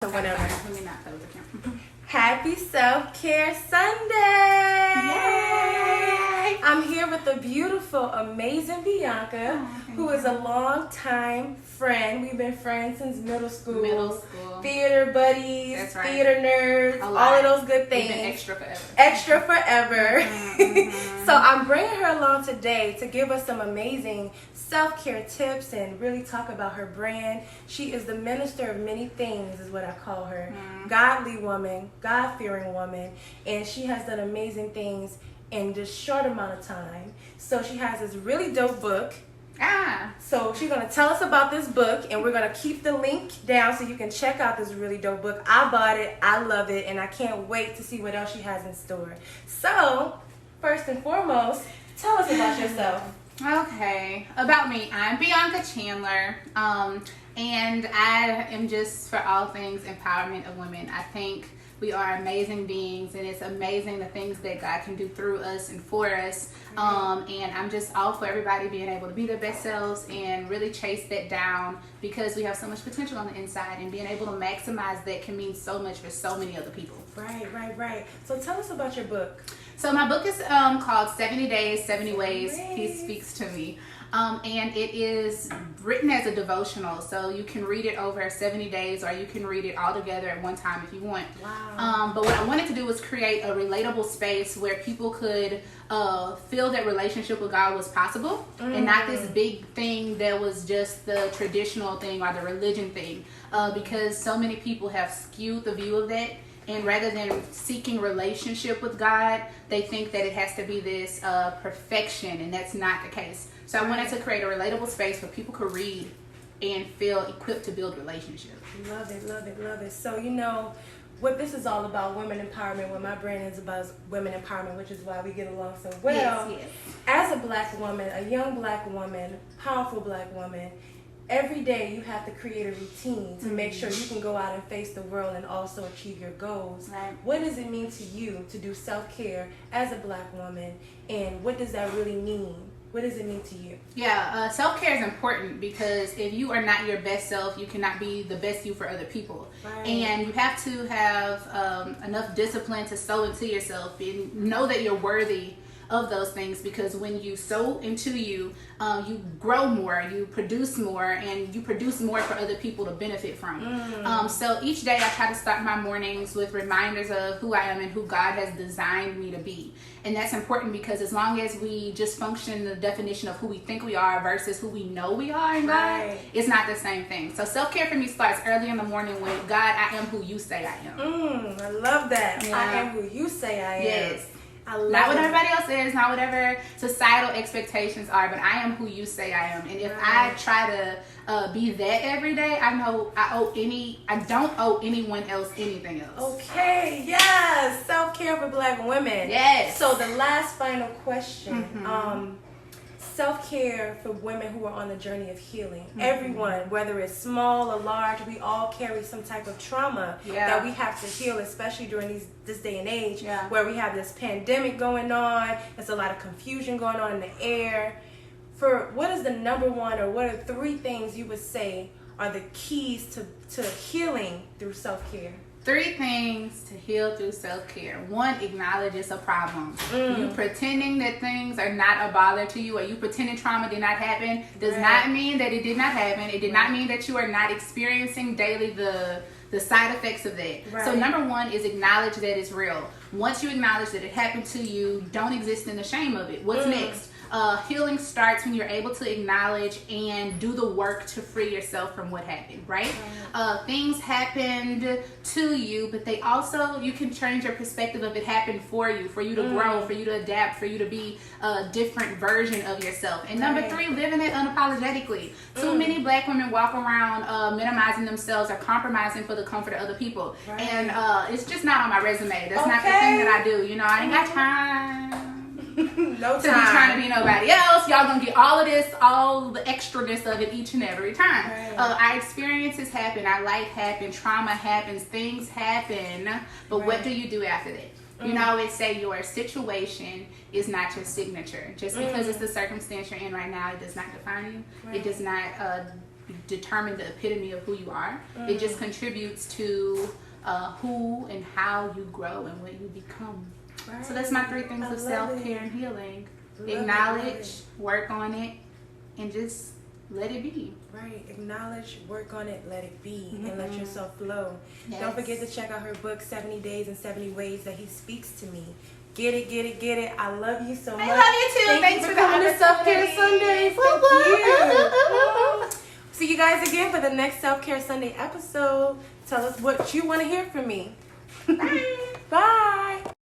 or whatever. Let me not play with the camera. Happy Self-Care Sunday! Yay! I'm here with the beautiful, amazing Bianca, who is a long-time friend. We've been friends since middle school. Theater buddies, That's right. theater nerds, all of those good things. We've been extra forever. Extra forever. So I'm bringing her along today to give us some amazing self-care tips and really talk about her brand. She is the minister of many things, is what I call her. Godly woman, God-fearing woman, and she has done amazing things in just short amount of time. So she has this really dope book. So she's going to tell us about this book, and we're going to keep the link down so you can check out this really dope book. I bought it, I love it, and I can't wait to see what else she has in store. So, first and foremost, tell us about yourself. Okay, about me. I'm Bianca Chandler, and I am just for all things empowerment of women. I think we are amazing beings, and it's amazing the things that God can do through us and for us. And I'm just all for everybody being able to be their best selves and really chase that down, because we have so much potential on the inside, and being able to maximize that can mean so much for so many other people. Right. So tell us about your book. So my book is called 70 Days, 70 Ways He Speaks to Me. And it is written as a devotional, so you can read it over 70 days, or you can read it all together at one time if you want. Wow. But what I wanted to do was create a relatable space where people could feel that relationship with God was possible, and not this big thing that was just the traditional thing or the religion thing, because so many people have skewed the view of that. And rather than seeking relationship with God, they think that it has to be this perfection, and that's not the case. So I wanted to create a relatable space where people could read and feel equipped to build relationships. Love it. So you know what this is all about, women empowerment. What my brand is about is women empowerment, which is why we get along so well. Yes. As a black woman, a young black woman, powerful black woman, every day you have to create a routine to make sure you can go out and face the world and also achieve your goals. Right. What does it mean to you to do self-care as a black woman, and what does that really mean? What does it mean to you? Yeah, self-care is important, because if you are not your best self, you cannot be the best you for other people. Right. And you have to have enough discipline to sow into yourself and know that you're worthy of those things, because when you sow into you, you grow more, you produce more, and you produce more for other people to benefit from. So each day I try to start my mornings with reminders of who I am and who God has designed me to be. And that's important, because as long as we just function the definition of who we think we are versus who we know we are in God, it's not the same thing. So self-care for me starts early in the morning with, God, I am who you say I am. I love that. Yeah. I am who you say I am. Yes. I love not what it. everybody else is, not whatever societal expectations are, but I am who you say I am. And if I try to be that every day, I know I don't owe anyone else anything else. Okay, yes. Self-care for black women. Yes. So the last final question. Self-care for women who are on the journey of healing. Everyone, whether it's small or large, we all carry some type of trauma that we have to heal, especially during this day and age where we have this pandemic going on. There's a lot of confusion going on in the air. For what is the number one, or what are 3 things you would say are the keys to healing through self-care? 3 things to heal through self-care. 1, acknowledge it's a problem. You pretending that things are not a bother to you, or you pretending trauma did not happen, does not mean that it did not happen. It did not mean that you are not experiencing daily the side effects of that. So number 1 is acknowledge that it's real. Once you acknowledge that it happened to you, don't exist in the shame of it. What's next? Healing starts when you're able to acknowledge and do the work to free yourself from what happened, right? Things happened to you, but they also, you can change your perspective of it happened for you to grow, for you to adapt, for you to be a different version of yourself. And number 3, living it unapologetically. Too many black women walk around minimizing themselves or compromising for the comfort of other people. And it's just not on my resume. That's not the thing that I do. You know, I ain't got time. No time. To be trying to be nobody else. Y'all gonna get all of this, all the extraness of it each and every time. Our experiences happen, our life happens, trauma happens, things happen, but what do you do after that? You know, I always say your situation is not your signature. Just because it's the circumstance you're in right now, it does not define you. It does not determine the epitome of who you are. It just contributes to who and how you grow and what you become. Right. So that's my 3 things of self-care and healing. Acknowledge, work on it, and just let it be. Right. Acknowledge, work on it, let it be, and let yourself flow. Yes. Don't forget to check out her book, 70 Days and 70 Ways That He Speaks to Me. Get it, get it, get it. I love you so much. I love you too. Thanks for coming to Self-Care Sunday. Thank you. See you guys again for the next Self-Care Sunday episode. Tell us what you want to hear from me. Bye. Bye.